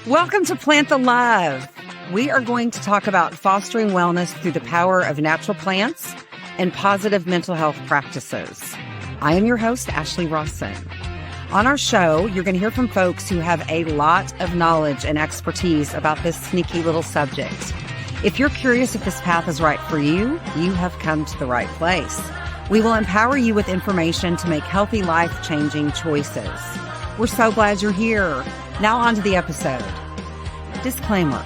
Welcome to Plant the Love. We are going to talk about fostering wellness through the power of natural plants and positive mental health practices. I am your host, Ashley Rawson. On our show, you're going to hear from folks who have a lot of knowledge and expertise about this sneaky little subject. If you're curious if this path is right for you, you have come to the right place. We will empower you with information to make healthy, life-changing choices. We're so glad you're here. Now on to the episode. Disclaimer.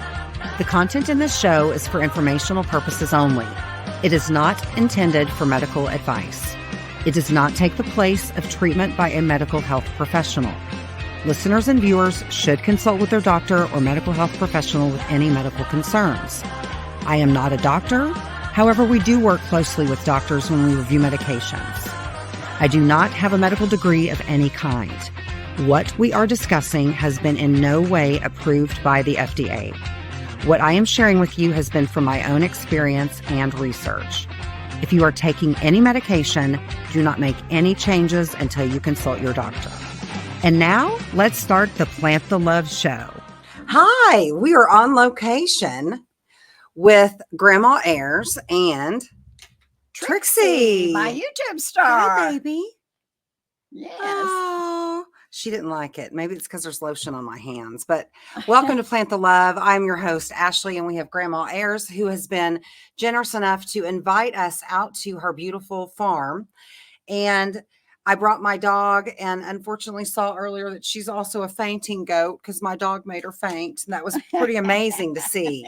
The content in this show is for informational purposes only. It is not intended for medical advice. It does not take the place of treatment by a medical health professional. Listeners and viewers should consult with their doctor or medical health professional with any medical concerns. I am not a doctor. However, we do work closely with doctors when we review medications. I do not have a medical degree of any kind. What we are discussing has been in no way approved by the FDA. What I am sharing with you has been from my own experience and research. If you are taking any medication, do not make any changes until you consult your doctor. And now, let's start the Plant the Love show. Hi, we are on location with Grandma Ayers and Trixie, my YouTube star. Hi, baby. Yes. Oh, she didn't like it. Maybe it's because there's lotion on my hands. But welcome to Plant the Love. I'm your host, Ashley, and we have Grandma Ayers, who has been generous enough to invite us out to her beautiful farm. And I brought my dog, and unfortunately saw earlier that she's also a fainting goat because my dog made her faint. And that was pretty amazing to see.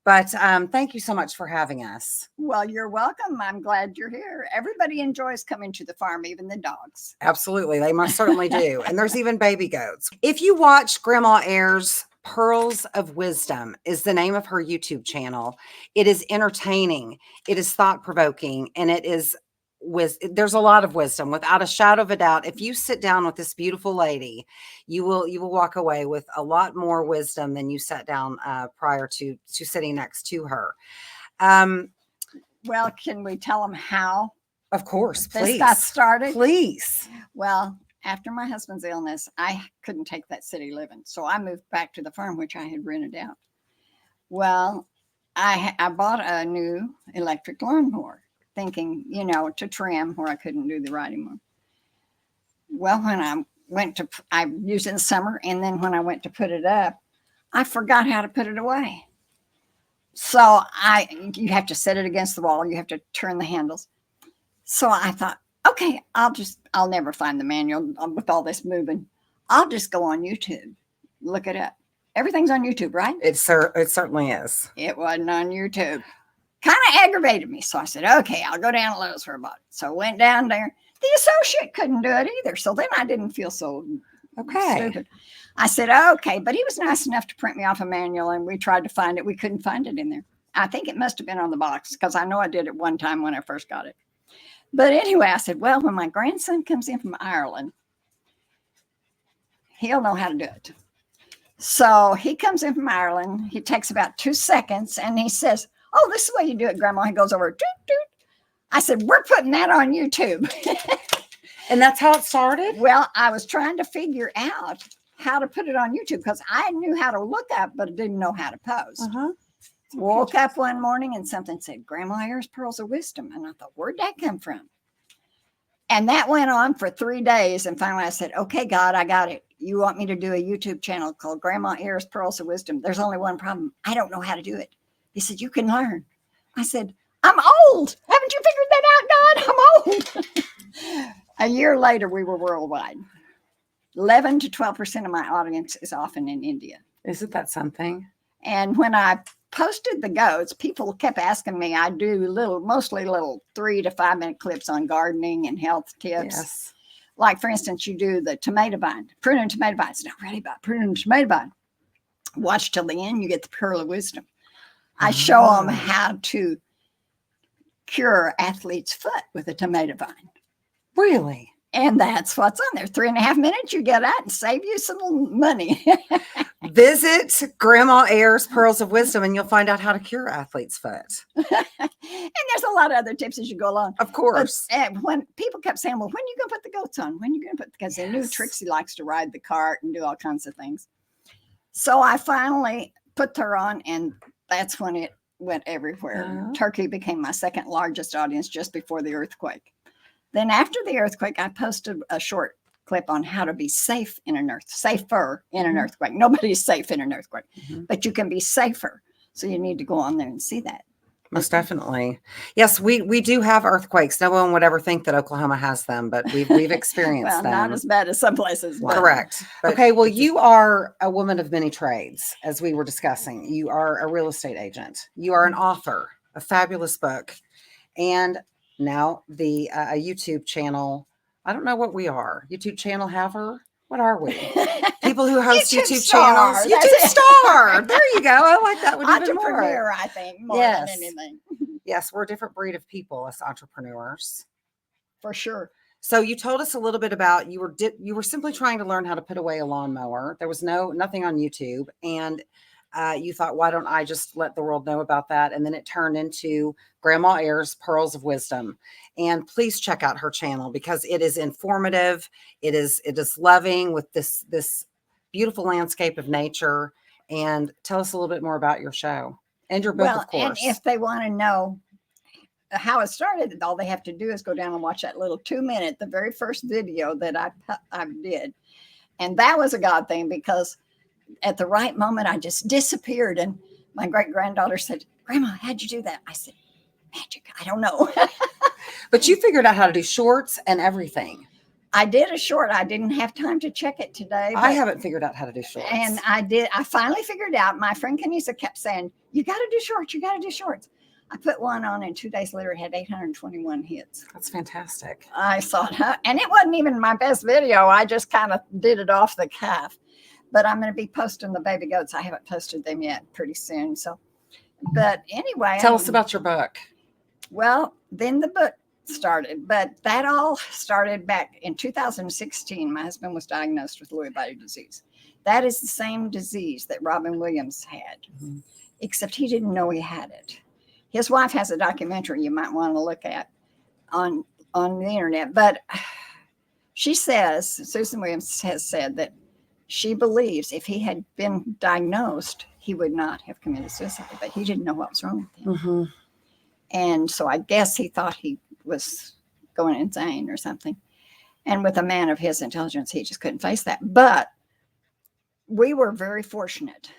But thank you so much for having us. Well, you're welcome. I'm glad you're here. Everybody enjoys coming to the farm, even the dogs. Absolutely. They most certainly do. And there's even baby goats. If you watch Grandma Ayers, Pearls of Wisdom is the name of her YouTube channel. It is entertaining. It is thought-provoking. And it is there's a lot of wisdom, without a shadow of a doubt. If you sit down with this beautiful lady, you will walk away with a lot more wisdom than you sat down prior to sitting next to her. Well, can we tell them how? Of course, please. This got started? Please. Well, after my husband's illness, I couldn't take that city living. So I moved back to the farm, which I had rented out. Well, I bought a new electric lawnmower, thinking, to trim where I couldn't do the riding mower. Well, when I used it in the summer, and then when I went to put it up, I forgot how to put it away. So you have to set it against the wall. You have to turn the handles. So I thought, okay, I'll never find the manual with all this moving. I'll just go on YouTube, look it up. Everything's on YouTube, right? It certainly is. It wasn't on YouTube. Kind of aggravated me. So I said, okay, I'll go down to Lowe's for a bit. So I went down there. The associate couldn't do it either. So then I didn't feel so stupid. I said, okay, but he was nice enough to print me off a manual, and we tried to find it. We couldn't find it in there. I think it must have been on the box, because I know I did it one time when I first got it. But anyway, I said, well, when my grandson comes in from Ireland, he'll know how to do it. So he comes in from Ireland. He takes about 2 seconds, and he says, oh, this is the way you do it, Grandma. He goes over, doot, doot. I said, we're putting that on YouTube. And that's how it started? Well, I was trying to figure out how to put it on YouTube, because I knew how to look up, but I didn't know how to post. Uh-huh. Woke up one morning and something said, Grandma Ayers, Pearls of Wisdom. And I thought, where'd that come from? And that went on for 3 days. And finally I said, okay, God, I got it. You want me to do a YouTube channel called Grandma Ayers, Pearls of Wisdom. There's only one problem. I don't know how to do it. He said, you can learn. I said, I'm old. Haven't you figured that out, God? I'm old. A year later, we were worldwide. 11 to 12% of my audience is often in India. Isn't that something? And when I posted the goats, people kept asking me. I do mostly little 3 to 5 minute clips on gardening and health tips. Yes. Like, for instance, you do the tomato vine, pruning tomato vine. It's not really about pruning tomato vine. Watch till the end, you get the pearl of wisdom. I show them how to cure athlete's foot with a tomato vine. Really? And that's what's on there. 3.5 minutes, you get out and save you some money. Visit Grandma Ayers, Pearls of Wisdom, and you'll find out how to cure athlete's foot. And there's a lot of other tips as you go along. Of course. But when people kept saying, well, when are you going to put the goats on? When are you going to put, because they knew Trixie likes to ride the cart and do all kinds of things. So I finally put her on, and that's when it went everywhere. Turkey became my second largest audience just before the earthquake. Then after the earthquake, I posted a short clip on how to be safer in an earthquake. Nobody's safe in an earthquake, but you can be safer. So you need to go on there and see that. Most definitely. Yes, we do have earthquakes. No one would ever think that Oklahoma has them, but we've experienced well, them. not as bad as some places. Correct. Okay, well, you are a woman of many trades, as we were discussing. You are a real estate agent. You are an author, a fabulous book, and now the a YouTube channel. I don't know what we are. YouTube channel haver? What are we? People who host YouTube channels. YouTube star. There you go. I like that one even more. Entrepreneur, I think, more than anything. Yes, we're a different breed of people as entrepreneurs. For sure. So you told us a little bit about you were simply trying to learn how to put away a lawnmower. There was nothing on YouTube, and you thought, why don't I just let the world know about that? And then it turned into Grandma Ayers Pearls of Wisdom. And please check out her channel because it is informative. It is loving with this beautiful landscape of nature. And tell us a little bit more about your show and your book, of course. And if they want to know how it started, all they have to do is go down and watch that little 2-minute, the very first video that I did. And that was a God thing because at the right moment, I just disappeared. And my great-granddaughter said, Grandma, how'd you do that? I said, magic. I don't know. But you figured out how to do shorts and everything. I did a short. I didn't have time to check it today. I haven't figured out how to do shorts. And I finally figured out. My friend Kenisa kept saying, you got to do shorts. You got to do shorts. I put one on, and 2 days later, it had 821 hits. That's fantastic. I saw it. And it wasn't even my best video. I just kind of did it off the cuff. But I'm going to be posting the baby goats. I haven't posted them yet, pretty soon. So, but anyway. Tell us about your book. Well, then the book started, but that all started back in 2016. My husband was diagnosed with Lewy body disease. That is the same disease that Robin Williams had, except he didn't know he had it. His wife has a documentary you might want to look at on the internet, but she says, Susan Williams has said that she believes if he had been diagnosed, he would not have committed suicide, but he didn't know what was wrong with him. And so I guess he thought he was going insane or something. And with a man of his intelligence, he just couldn't face that. But we were very fortunate.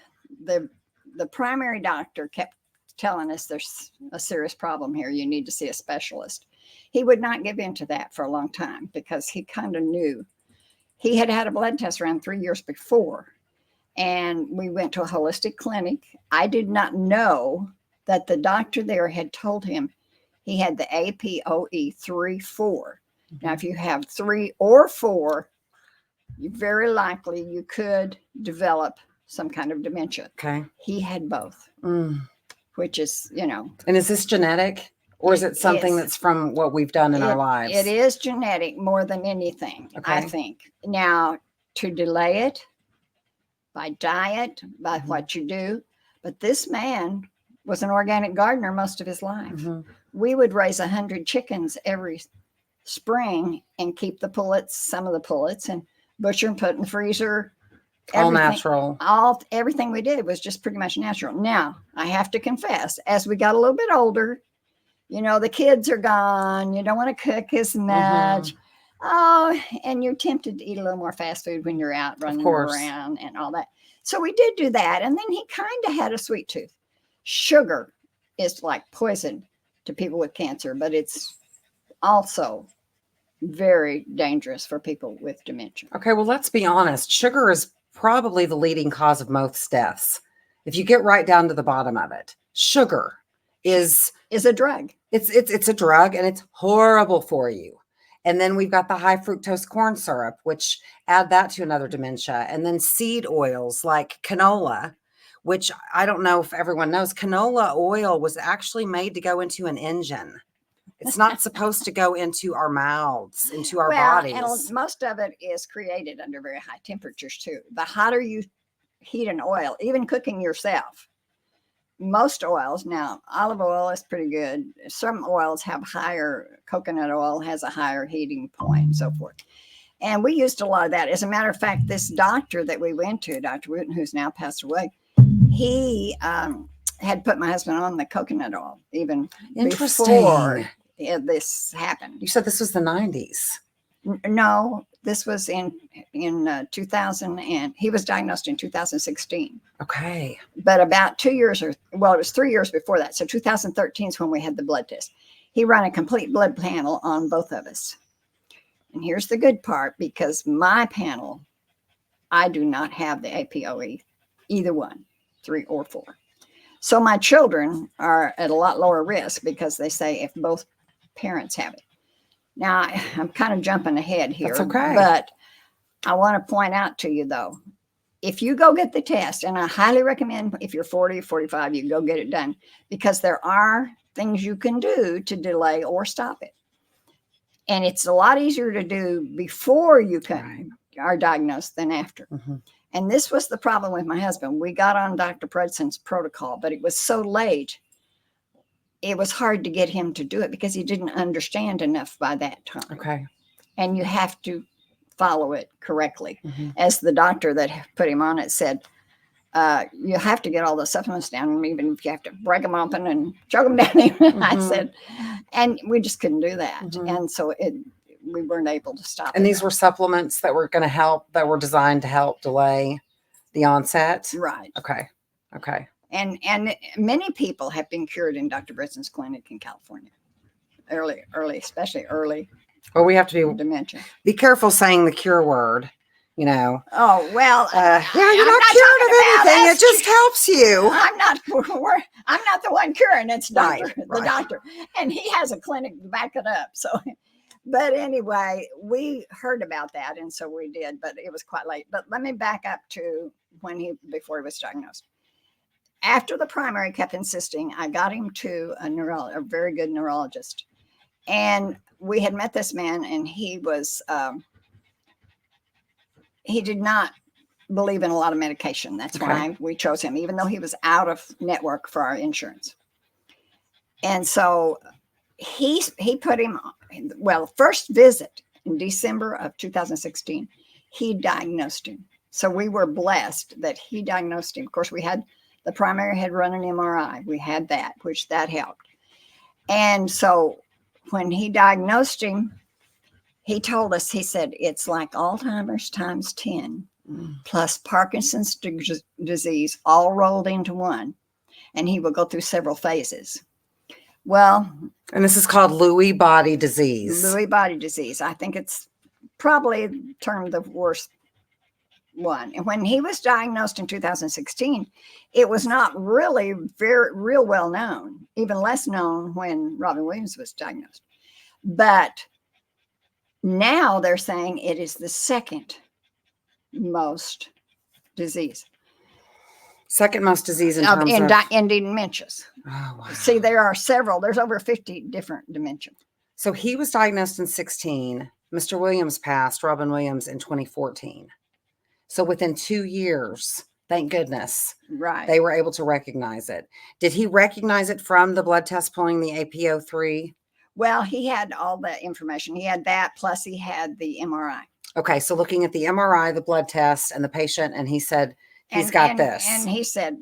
The primary doctor kept telling us there's a serious problem here. You need to see a specialist. He would not give in to that for a long time because he kind of knew. He had had a blood test around 3 years before, and we went to a holistic clinic. I did not know that the doctor there had told him he had the APOE 3-4. Now, if you have 3 or 4, very likely you could develop some kind of dementia. Okay. He had both, which is, And is this genetic? Or is it something that's from what we've done in our lives? It is genetic more than anything, I think. Now, to delay it by diet, by what you do. But this man was an organic gardener most of his life. We would raise 100 chickens every spring and keep the pullets, some of the pullets, and butcher and put in the freezer. All natural. Everything we did was just pretty much natural. Now, I have to confess, as we got a little bit older, the kids are gone. You don't want to cook as much. Oh, and you're tempted to eat a little more fast food when you're out running around and all that. So we did do that. And then he kind of had a sweet tooth. Sugar is like poison to people with cancer, but it's also very dangerous for people with dementia. Okay, well, let's be honest. Sugar is probably the leading cause of most deaths. If you get right down to the bottom of it, sugar is a drug. It's a drug, and it's horrible for you. And then we've got the high fructose corn syrup, which add that to another dementia. And then seed oils like canola, which I don't know if everyone knows, canola oil was actually made to go into an engine. It's not supposed to go into our mouths, into our bodies. And most of it is created under very high temperatures too. The hotter you heat an oil, even cooking yourself, most oils, now olive oil is pretty good. Some oils have higher, coconut oil has a higher heating point and so forth. And we used a lot of that. As a matter of fact, this doctor that we went to, Dr. Wooten, who's now passed away, he had put my husband on the coconut oil even before this happened. You said this was the 90s. No, this was in 2000, and he was diagnosed in 2016. Okay. But about 2 years, it was 3 years before that. So 2013 is when we had the blood test. He ran a complete blood panel on both of us. And here's the good part, because my panel, I do not have the APOE, either one, 3 or 4. So my children are at a lot lower risk because they say if both parents have it. Now, I'm kind of jumping ahead here. That's okay. But I want to point out to you, though, if you go get the test, and I highly recommend if you're 40 or 45, you go get it done, because there are things you can do to delay or stop it. And it's a lot easier to do before you are diagnosed than after. Mm-hmm. And this was the problem with my husband. We got on Dr. Predson's protocol, but it was so late, it was hard to get him to do it because he didn't understand enough by that time. Okay. And you have to follow it correctly. Mm-hmm. As the doctor that put him on it said, you have to get all the supplements down, even if you have to break them open and choke them down. Mm-hmm. I said, and we just couldn't do that. Mm-hmm. And so we weren't able to stop. And these were supplements that were going to help, that were designed to help delay the onset. Right. Okay. Okay. And many people have been cured in Dr. Britson's clinic in California. Especially early. Well, we have to be careful saying the cure word. You know. Oh, well, yeah, you're not cured of anything. It just helps you. I'm not the one curing. It's the doctor. And he has a clinic to back it up. So, but anyway, we heard about that. And so we did, but it was quite late. But let me back up to before he was diagnosed. After the primary kept insisting, I got him to a very good neurologist. And we had met this man, and he was, he did not believe in a lot of medication. That's why we chose him, even though he was out of network for our insurance. And so he put him on, first visit in December of 2016, he diagnosed him. So we were blessed that he diagnosed him. Of course, the primary had run an MRI. We had that, which that helped. And so when he diagnosed him, he told us, he said, it's like Alzheimer's times 10 plus Parkinson's disease all rolled into one. And he will go through several phases. Well. And this is called Lewy body disease. Lewy body disease. I think it's probably termed the worst one. And when he was diagnosed in 2016, it was not really real well known, even less known when Robin Williams was diagnosed. But now they're saying it is the second most disease. Second most disease in terms of dementias. Oh, wow. See, there are several. There's over 50 different dementia. So he was diagnosed in 2016. Mr. Williams passed, Robin Williams, in 2014. So within 2 years, thank goodness, they were able to recognize it. Did he recognize it from the blood test pulling the APO3? Well, he had all the information. He had that, plus he had the MRI. Okay, so looking at the MRI, the blood test, and the patient, and he said, he's got this. And he said,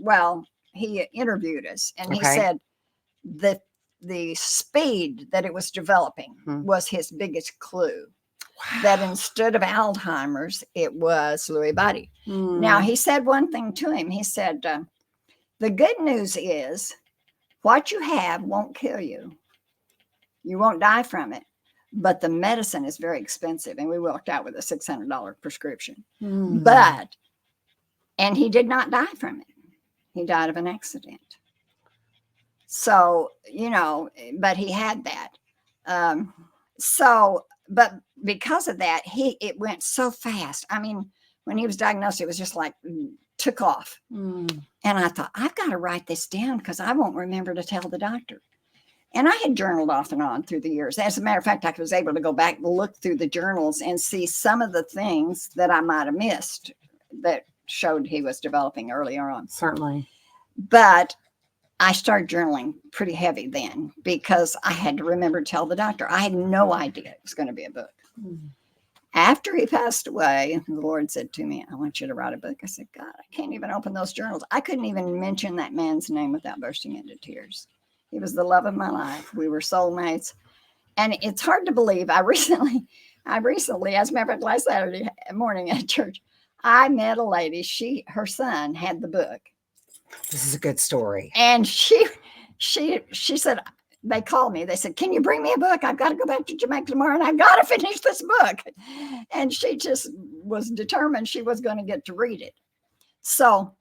he interviewed us, and he said that the speed that it was developing was his biggest clue. Wow. That instead of Alzheimer's, it was Lewy body. Now, he said one thing to him. He said, the good news is what you have won't kill you. You won't die from it, but the medicine is very expensive. And we walked out with a $600 prescription. And he did not die from it. He died of an accident. So, but he had that. But because of that, it went so fast. I mean, when he was diagnosed, it was just like took off. And I thought, I've got to write this down because I won't remember to tell the doctor. And I had journaled off and on through the years. As a matter of fact, I was able to go back and look through the journals and see some of the things that I might have missed that showed he was developing earlier on. Certainly. But I started journaling pretty heavy then because I had to remember to tell the doctor. I had no idea it was going to be a book. After he passed away, the Lord said to me, I want you to write a book. I said, God, I can't even open those journals. I couldn't even mention that man's name without bursting into tears. He was the love of my life. We were soulmates. And it's hard to believe. I recently, as a matter of fact, last Saturday morning at church, I met a lady. Her son had the book. This is a good story. And she said, they called me. They said, can you bring me a book? I've got to go back to Jamaica tomorrow and I've got to finish this book. And she just was determined she was going to get to read it. So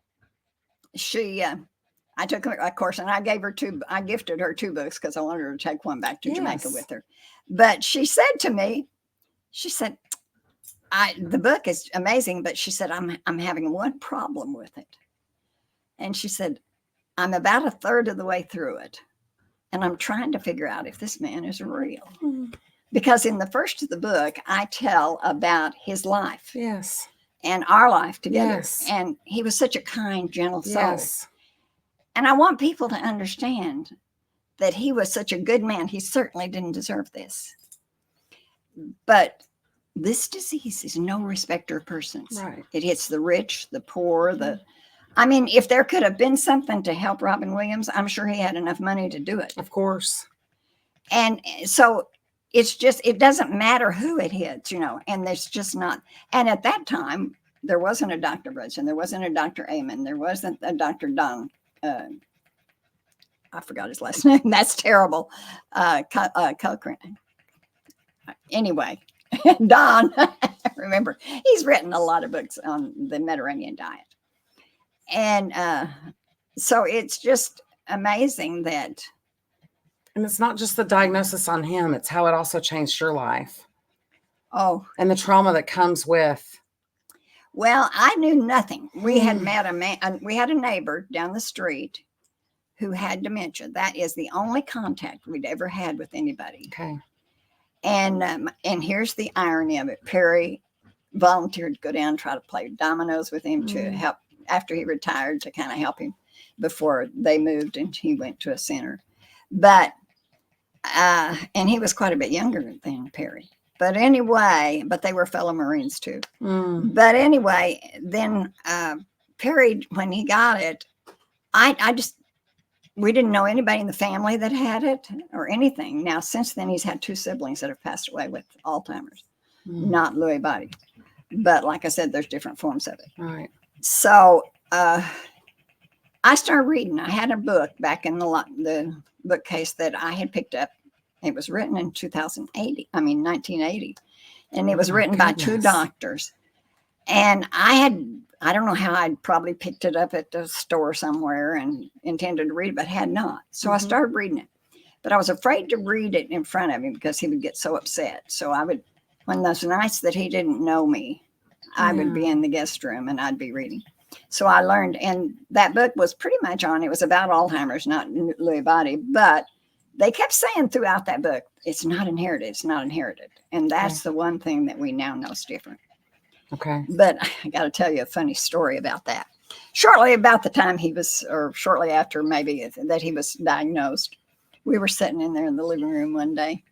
I took a course and I gifted her 2 books because I wanted her to take one back to Jamaica with her. But she said to me, the book is amazing, but she said, I'm having one problem with it. And she said, I'm about 1/3 of the way through it. And I'm trying to figure out if this man is real. Because in the first of the book, I tell about his life. Yes. And our life together. Yes. And he was such a kind, gentle soul. Yes. And I want people to understand that he was such a good man. He certainly didn't deserve this. But this disease is no respecter of persons. Right. It hits the rich, the poor, I mean, if there could have been something to help Robin Williams, I'm sure he had enough money to do it. Of course. And so it doesn't matter who it hits, and there's just not. And at that time, there wasn't a Dr. Brunson, there wasn't a Dr. Amen, there wasn't a Dr. Don. I forgot his last name. That's terrible. Cochran. Anyway, Don, remember, he's written a lot of books on the Mediterranean diet. And so it's just amazing that. And it's not just the diagnosis on him, it's how it also changed your life. Oh. And the trauma that comes with. Well, I knew nothing. We had met we had a neighbor down the street who had dementia. That is the only contact we'd ever had with anybody. Okay. And here's the irony of it. Perry volunteered to go down and try to play dominoes with him to help after he retired, to kind of help him before they moved and he went to a center. But and he was quite a bit younger than Perry. But anyway, they were fellow Marines too. But anyway, then Perry, when he got it, we didn't know anybody in the family that had it or anything. Now, since then, he's had 2 siblings that have passed away with Alzheimer's, not Lewy body. But like I said, there's different forms of it. Right. So I started reading. I had a book back in the bookcase that I had picked up. It was written in 1980. And it was written by 2 doctors. And I don't know how, I'd probably picked it up at the store somewhere and intended to read it, but had not. So I started reading it. But I was afraid to read it in front of him because he would get so upset. So when those nights that he didn't know me, I would be in the guest room and I'd be reading. So I learned, and that book was pretty much it was about Alzheimer's, not Lewy body, but they kept saying throughout that book, it's not inherited, it's not inherited. And that's the one thing that we now know is different. Okay. But I got to tell you a funny story about that. Shortly about the time shortly after maybe that he was diagnosed, we were sitting in there in the living room one day,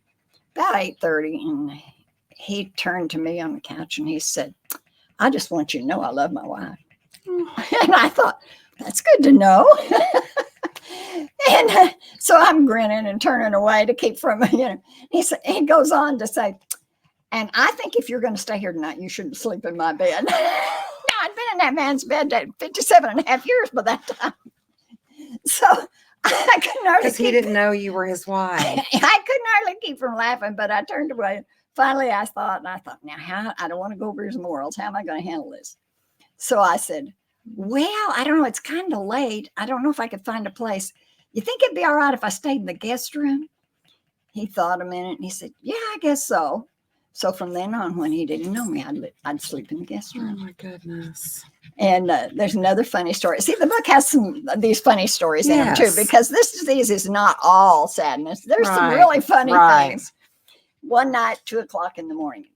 about 8:30, and he turned to me on the couch and he said, I just want you to know I love my wife. And I thought, that's good to know. And so I'm grinning and turning away to keep from, he goes on to say, and I think if you're going to stay here tonight, you shouldn't sleep in my bed. Now, I'd been in that man's bed 57.5 years by that time. So I couldn't hardly because he didn't know you were his wife. I couldn't hardly keep from laughing, but I turned away. Finally, I thought, now I don't want to go over his morals. How am I going to handle this? So I said, well, I don't know. It's kind of late. I don't know if I could find a place. You think it'd be all right if I stayed in the guest room? He thought a minute and he said, yeah, I guess so. So from then on, when he didn't know me, I'd sleep in the guest room. Oh my goodness. And there's another funny story. See, the book has some of these funny stories in them too, because this disease is not all sadness. There's some really funny things. One night, 2:00 in the morning,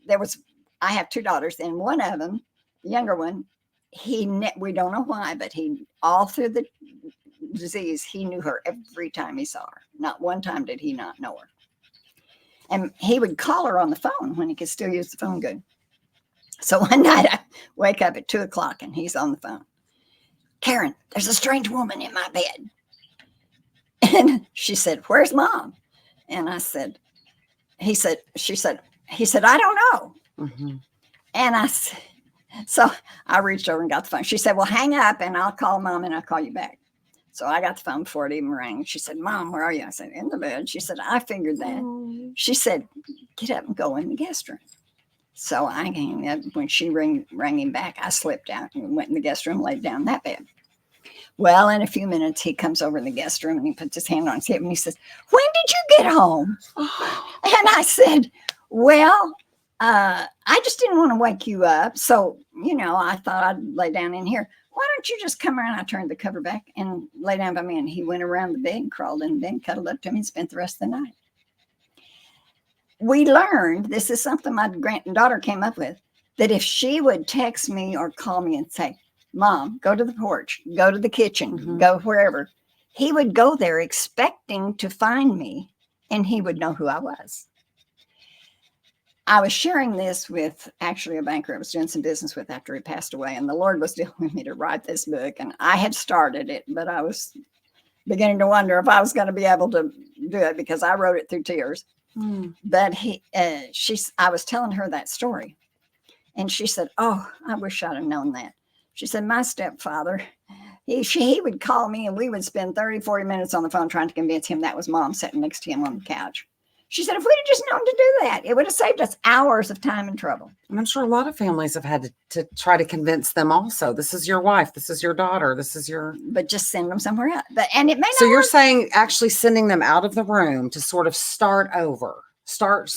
I have 2 daughters, and one of them, the younger one, we don't know why, but all through the disease, he knew her every time he saw her. Not one time did he not know her. And he would call her on the phone when he could still use the phone good. So one night I wake up at 2:00 and he's on the phone. Karen, there's a strange woman in my bed. And she said, where's Mom? And I said, he said, I don't know. Mm-hmm. And I said, so I reached over and got the phone. She said, well, hang up and I'll call Mom and I'll call you back. So I got the phone before it even rang. She said, Mom, where are you? I said, in the bed. She said, I figured that. Oh. She said, get up and go in the guest room. So I came up. When she rang him back, I slipped out and went in the guest room, laid down in that bed. Well, in a few minutes, he comes over in the guest room and he puts his hand on his hip and he says, when did you get home? And I said, well, I just didn't want to wake you up. So, I thought I'd lay down in here. Why don't you just come around? I turned the cover back and lay down by me. And he went around the bed and crawled in bed, cuddled up to me and spent the rest of the night. We learned, this is something my granddaughter came up with, that if she would text me or call me and say, Mom, go to the porch, go to the kitchen, go wherever, he would go there expecting to find me and he would know who I was. I was sharing this with actually a banker I was doing some business with after he passed away, and the Lord was dealing with me to write this book, and I had started it, but I was beginning to wonder if I was going to be able to do it because I wrote it through tears. But I was telling her that story, and she said, oh, I wish I'd have known that. She said, my stepfather, he would call me and we would spend 30, 40 minutes on the phone trying to convince him that was Mom sitting next to him on the couch. She said, if we'd have just known to do that, it would have saved us hours of time and trouble. And I'm sure a lot of families have had to try to convince them also. This is your wife. This is your daughter. This is your... But just send them somewhere else. And it may not So you're work. saying actually sending them out of the room to sort of start over. Start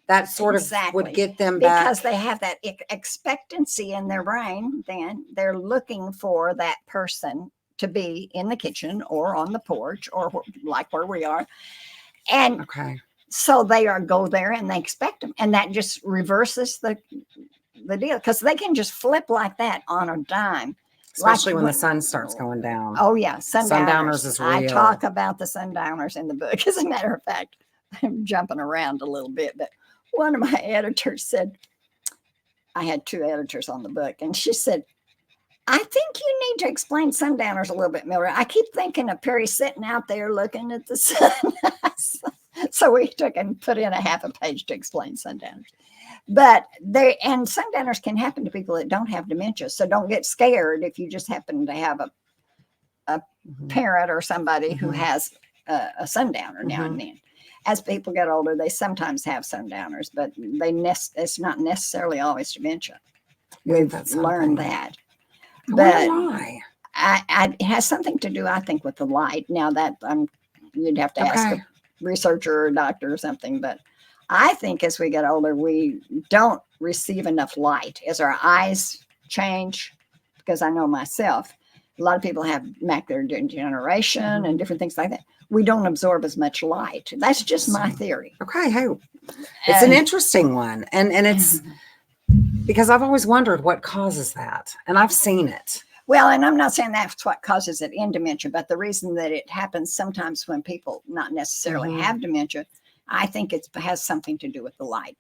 that sort of would get them back. Because they have that expectancy in their brain, then they're looking for that person to be in the kitchen or on the porch or like where we are. And so they go there and they expect them. And that just reverses the deal because they can just flip like that on a dime. Especially when the sun starts going down. Oh, yeah. Sundowners is real. I talk about the sundowners in the book. As a matter of fact, I'm jumping around a little bit, but one of my editors said, I had 2 editors on the book, and she said, I think you need to explain sundowners a little bit, Mildred. I keep thinking of Perry sitting out there looking at the sun. So we took and put in a half a page to explain sundowners. But sundowners can happen to people that don't have dementia. So don't get scared if you just happen to have a parent or somebody who has a sundowner now and then. As people get older, they sometimes have sundowners, but it's not necessarily always dementia. We've learned that. But it has something to do, I think, with the light. Now that you'd have to ask a researcher or a doctor or something, but I think as we get older, we don't receive enough light as our eyes change. Because I know myself, a lot of people have macular degeneration and different things like that. We don't absorb as much light. That's just my theory. Okay, hey, it's an interesting one, and it's because I've always wondered what causes that, and I've seen it. Well, and I'm not saying that's what causes it in dementia, but the reason that it happens sometimes when people not necessarily have dementia, I think it has something to do with the light.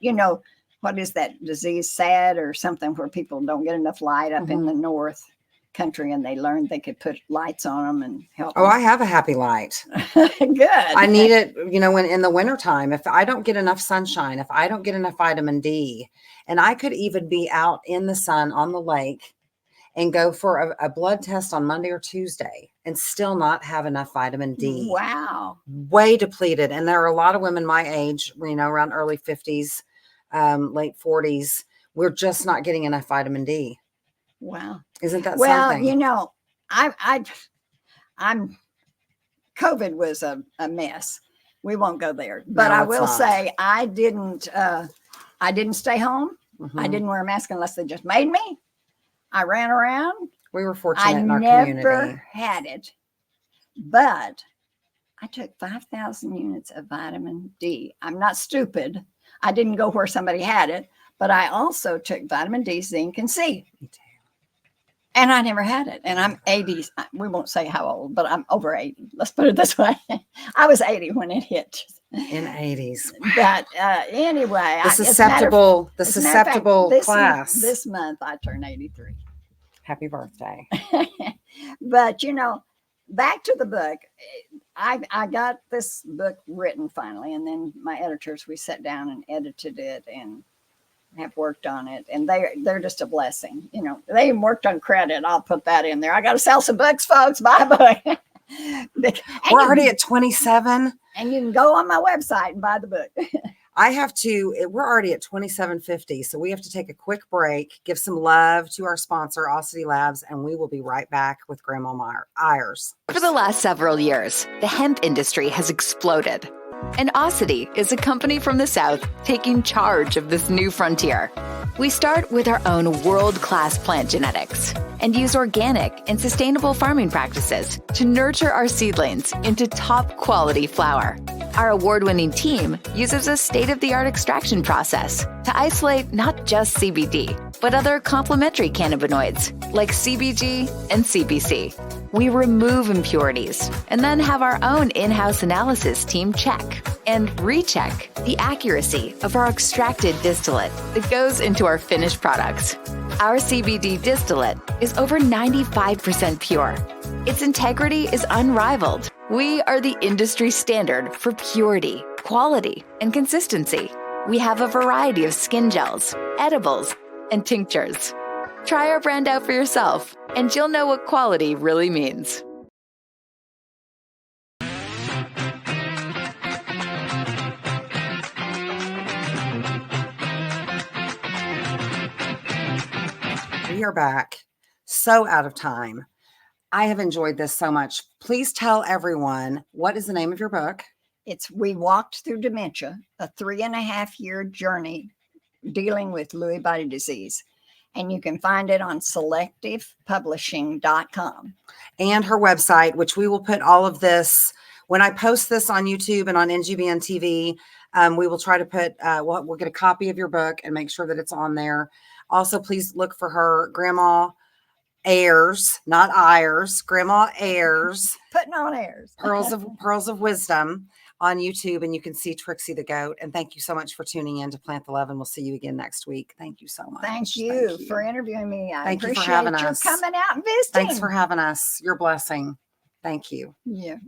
What is that disease, SAD or something, where people don't get enough light up in the north country, and they learned they could put lights on them and help them. I have a happy light. Good. I need it, when in the wintertime, if I don't get enough sunshine, if I don't get enough vitamin D, and I could even be out in the sun on the lake and go for a blood test on Monday or Tuesday and still not have enough vitamin D. Wow. Way depleted. And there are a lot of women my age, around early 50s, late 40s. We're just not getting enough vitamin D. Wow. Isn't that something? COVID was a mess. We won't go there, but I will say I didn't stay home. I didn't wear a mask unless they just made me. I ran around. We were fortunate in our community. I never had it, but I took 5,000 units of vitamin D. I'm not stupid. I didn't go where somebody had it, but I also took vitamin D, zinc, and C. And I never had it. And I'm 80. We won't say how old, but I'm over 80. Let's put it this way. I was 80 when it hit. In 80s. But anyway, The susceptible class. This month I turn 83. Happy birthday. But back to the book. I got this book written finally, and then my editors, we sat down and edited it and have worked on it, and they're just a blessing. They even worked on credit. I'll put that in there. I got to sell some books, folks. Buy a book. We're already at 27. And you can go on my website and buy the book. We're already at 27:50. So we have to take a quick break, give some love to our sponsor, Ossity Labs, and we will be right back with Grandma Ayers. For the last several years, the hemp industry has exploded. And Ossity is a company from the South taking charge of this new frontier. We start with our own world-class plant genetics and use organic and sustainable farming practices to nurture our seedlings into top-quality flower. Our award-winning team uses a state-of-the-art extraction process to isolate not just CBD, but other complementary cannabinoids like CBG and CBC. We remove impurities and then have our own in-house analysis team check and recheck the accuracy of our extracted distillate that goes into our finished products. Our CBD distillate is over 95% pure. Its integrity is unrivaled. We are the industry standard for purity, quality, and consistency. We have a variety of skin gels, edibles, and tinctures. Try our brand out for yourself, and you'll know what quality really means. We are back. So out of time. I have enjoyed this so much. Please tell everyone, what is the name of your book? It's We Walked Through Dementia, a 3.5-year journey dealing with Lewy body disease. And you can find it on selectivepublishing.com. And her website, which we will put all of this, when I post this on YouTube and on NGBN TV, we will try to put, we'll get a copy of your book and make sure that it's on there. Also, please look for her, Grandma Ayers, not Ayers, Grandma Ayers. Putting on airs. Pearls of Wisdom on YouTube, and you can see Trixie the goat. And thank you so much for tuning in to Plant the Love, and we'll see you again next week. Thank you so much. Thank you for interviewing me. I Thank you for appreciate having your us. coming out and visiting. Thanks for having us. Your blessing. Thank you. Yeah.